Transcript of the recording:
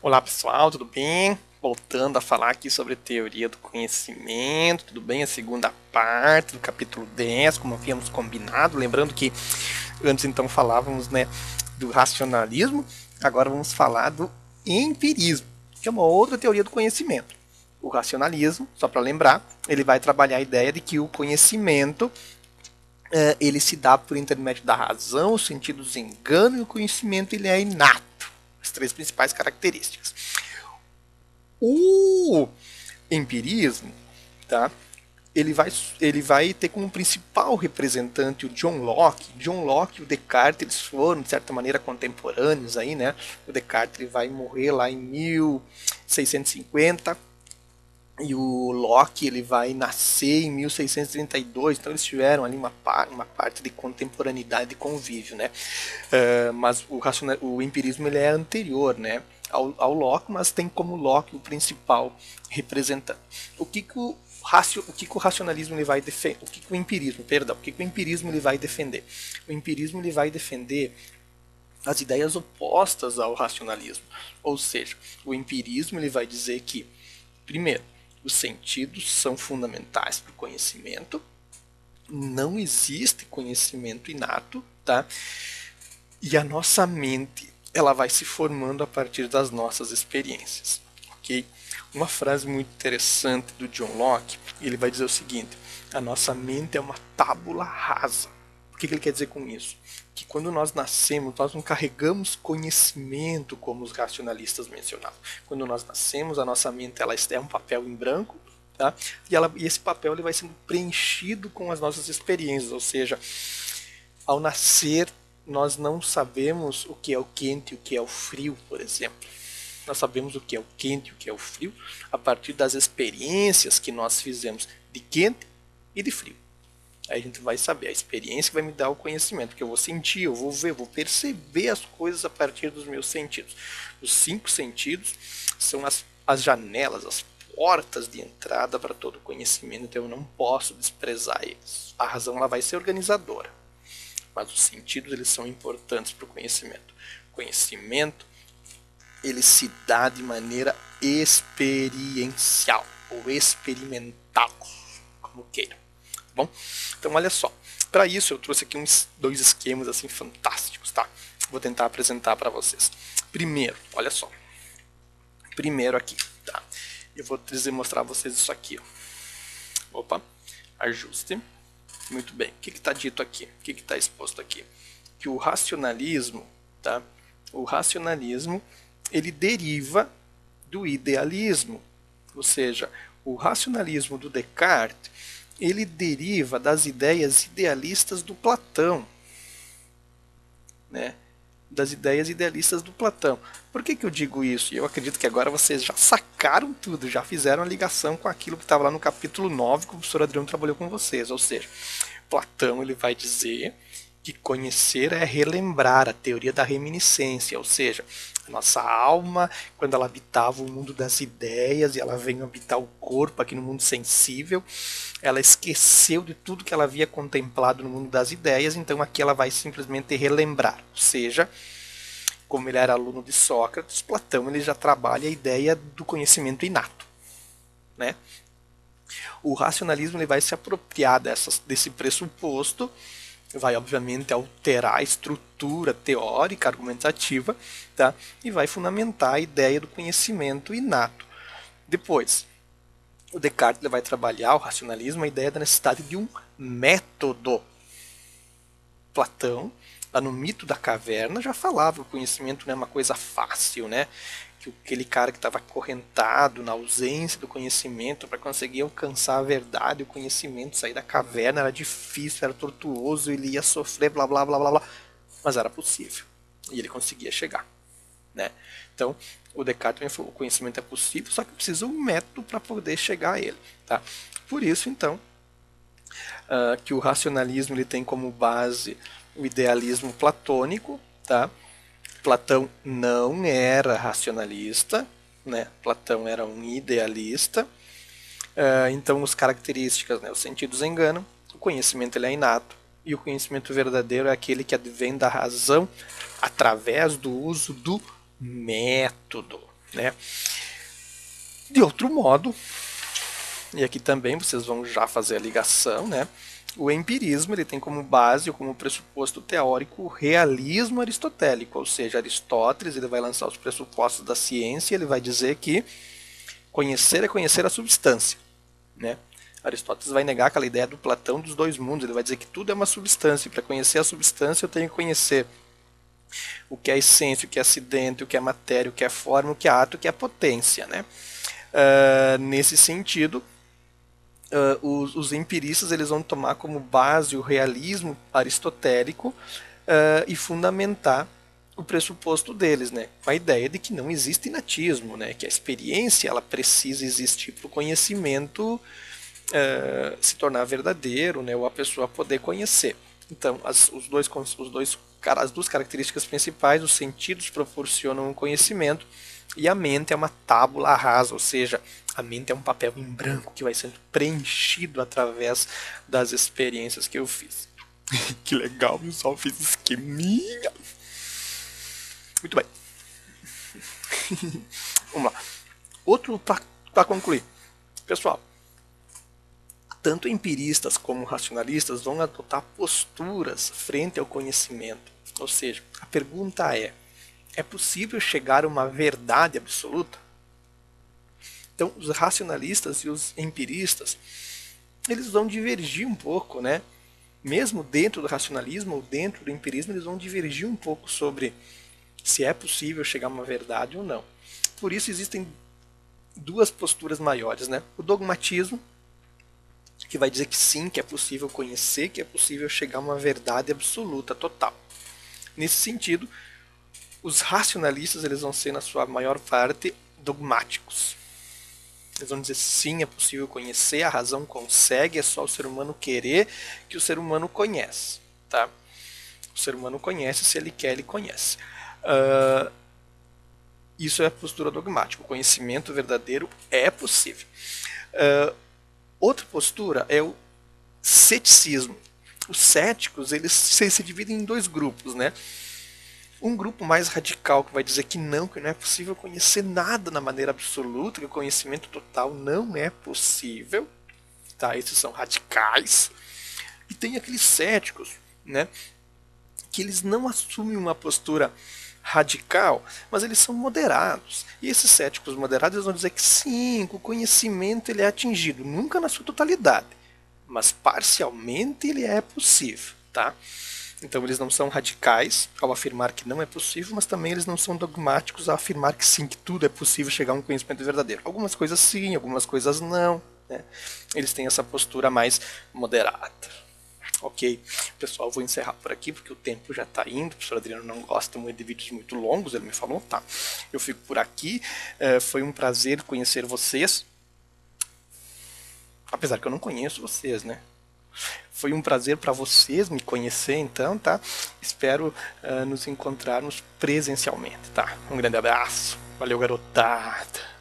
Olá pessoal, tudo bem? Voltando a falar aqui sobre teoria do conhecimento, tudo bem? A segunda parte do capítulo 10, como havíamos combinado. Lembrando que antes então falávamos, né, do racionalismo, agora vamos falar do empirismo, que é uma outra teoria do conhecimento. O racionalismo, só para lembrar, ele vai trabalhar a ideia de que o conhecimento ele se dá por intermédio da razão, os sentidos enganam e o conhecimento ele é inato. As três principais características. O empirismo, tá? Ele vai ter como principal representante o John Locke. John Locke e o Descartes eles foram, de certa maneira, contemporâneos aí, né? O Descartes ele vai morrer lá em 1650 e o Locke ele vai nascer em 1632, então eles tiveram ali uma parte de contemporaneidade e convívio, né? Mas o empirismo ele é anterior, né, ao Locke, mas tem como Locke o principal representante. O que o racionalismo ele vai defender? O que o empirismo, perdão, o que o empirismo ele vai defender? O empirismo ele vai defender as ideias opostas ao racionalismo, ou seja, o empirismo ele vai dizer que, primeiro, os sentidos são fundamentais para o conhecimento, não existe conhecimento inato, tá? E a nossa mente ela vai se formando a partir das nossas experiências, ok? Uma frase muito interessante do John Locke, ele vai dizer o seguinte: a nossa mente é uma tábula rasa. O que ele quer dizer com isso? Que quando nós nascemos, nós não carregamos conhecimento, como os racionalistas mencionavam. Quando nós nascemos, a nossa mente ela é um papel em branco, tá? E esse papel ele vai sendo preenchido com as nossas experiências, ou seja, ao nascer, nós não sabemos o que é o quente e o que é o frio, por exemplo. Nós sabemos o que é o quente e o que é o frio a partir das experiências que nós fizemos de quente e de frio. Aí a gente vai saber, a experiência vai me dar o conhecimento, porque eu vou sentir, eu vou ver, eu vou perceber as coisas a partir dos meus sentidos. Os 5 sentidos são as janelas, as portas de entrada para todo o conhecimento, então eu não posso desprezar eles. A razão ela vai ser organizadora, mas os sentidos eles são importantes para o conhecimento. O conhecimento ele se dá de maneira experiencial ou experimental, como queira. Bom, então olha só, para isso eu trouxe aqui dois esquemas assim fantásticos, tá? Vou tentar apresentar para vocês. Primeiro, olha só, primeiro aqui, tá? Eu vou mostrar a vocês isso aqui, ó. Opa, ajuste. Muito bem, o que está dito aqui? O que está exposto aqui? Que o racionalismo, tá? O racionalismo, ele deriva do idealismo, ou seja, o racionalismo do Descartes, ele deriva das ideias idealistas do Platão, né? Das ideias idealistas do Platão. Por que eu digo isso? Eu acredito que agora vocês já sacaram tudo, já fizeram a ligação com aquilo que estava lá no capítulo 9 que o professor Adriano trabalhou com vocês. Ou seja, Platão ele vai dizer que conhecer é relembrar, a teoria da reminiscência, ou seja, a nossa alma, quando ela habitava o mundo das ideias e ela veio habitar o corpo aqui no mundo sensível, ela esqueceu de tudo que ela havia contemplado no mundo das ideias, então aqui ela vai simplesmente relembrar, ou seja, como ele era aluno de Sócrates, Platão ele já trabalha a ideia do conhecimento inato, né? O racionalismo ele vai se apropriar desse pressuposto, vai obviamente alterar a estrutura teórica, argumentativa, tá? E vai fundamentar a ideia do conhecimento inato. Depois, o Descartes ele vai trabalhar o racionalismo, a ideia da necessidade de um método. Platão, lá no mito da caverna, já falava que o conhecimento não é uma coisa fácil, né? Que aquele cara que estava acorrentado na ausência do conhecimento para conseguir alcançar a verdade, o conhecimento, sair da caverna era difícil, era tortuoso, ele ia sofrer, blá blá blá blá blá, mas era possível e ele conseguia chegar, né? Então o Descartes também falou, o conhecimento é possível, só que precisa um método para poder chegar a ele, tá? Por isso então que o racionalismo ele tem como base o idealismo platônico, tá? Platão não era racionalista, né? Platão era um idealista. Então, as características, né? Os sentidos enganam, o conhecimento ele é inato, e o conhecimento verdadeiro é aquele que advém da razão através do uso do método. né? De outro modo, e aqui também vocês vão já fazer a ligação, né? O empirismo ele tem como base ou como pressuposto teórico o realismo aristotélico, ou seja, Aristóteles ele vai lançar os pressupostos da ciência, ele vai dizer que conhecer é conhecer a substância, né? Aristóteles vai negar aquela ideia do Platão dos dois mundos, ele vai dizer que tudo é uma substância, e para conhecer a substância eu tenho que conhecer o que é essência, o que é acidente, o que é matéria, o que é forma, o que é ato, o que é potência, né? Nesse sentido, os empiristas eles vão tomar como base o realismo aristotélico e fundamentar o pressuposto deles, né? Com a ideia de que não existe inatismo, né? Que a experiência ela precisa existir para o conhecimento se tornar verdadeiro, né? Ou a pessoa poder conhecer. Então, as duas características principais, os sentidos proporcionam um conhecimento e a mente é uma tábula rasa, ou seja, a mente é um papel em branco que vai sendo preenchido através das experiências que eu fiz. Que legal, eu só fiz esqueminha. Muito bem. Vamos lá. Outro para concluir. Pessoal, tanto empiristas como racionalistas vão adotar posturas frente ao conhecimento. Ou seja, a pergunta é possível chegar a uma verdade absoluta? Então, os racionalistas e os empiristas, eles vão divergir um pouco, né? Mesmo dentro do racionalismo ou dentro do empirismo, eles vão divergir um pouco sobre se é possível chegar a uma verdade ou não. Por isso existem duas posturas maiores, né? O dogmatismo, que vai dizer que sim, que é possível conhecer, que é possível chegar a uma verdade absoluta, total. Nesse sentido, os racionalistas eles vão ser, na sua maior parte, dogmáticos. Eles vão dizer sim, é possível conhecer, a razão consegue, é só o ser humano querer que o ser humano conhece. Tá? O ser humano conhece, se ele quer, ele conhece. Isso é a postura dogmática. O conhecimento verdadeiro é possível. Outra postura é o ceticismo. Os céticos eles se dividem em dois grupos, né? Um grupo mais radical que vai dizer que não é possível conhecer nada na maneira absoluta, que o conhecimento total não é possível. Tá? Esses são radicais. E tem aqueles céticos, né? Que eles não assumem uma postura radical, mas eles são moderados. E esses céticos moderados eles vão dizer que sim, o conhecimento ele é atingido, nunca na sua totalidade, mas parcialmente ele é possível, tá? Então eles não são radicais ao afirmar que não é possível, mas também eles não são dogmáticos ao afirmar que sim, que tudo é possível chegar a um conhecimento verdadeiro. Algumas coisas sim, algumas coisas não, né? Eles têm essa postura mais moderada. Ok, pessoal, vou encerrar por aqui porque o tempo já está indo. O professor Adriano não gosta muito de vídeos muito longos, ele me falou, tá? Eu fico por aqui, foi um prazer conhecer vocês, apesar que eu não conheço vocês, né? Foi um prazer para vocês me conhecer, então, tá? Espero nos encontrarmos presencialmente, tá? Um grande abraço, valeu, garotada!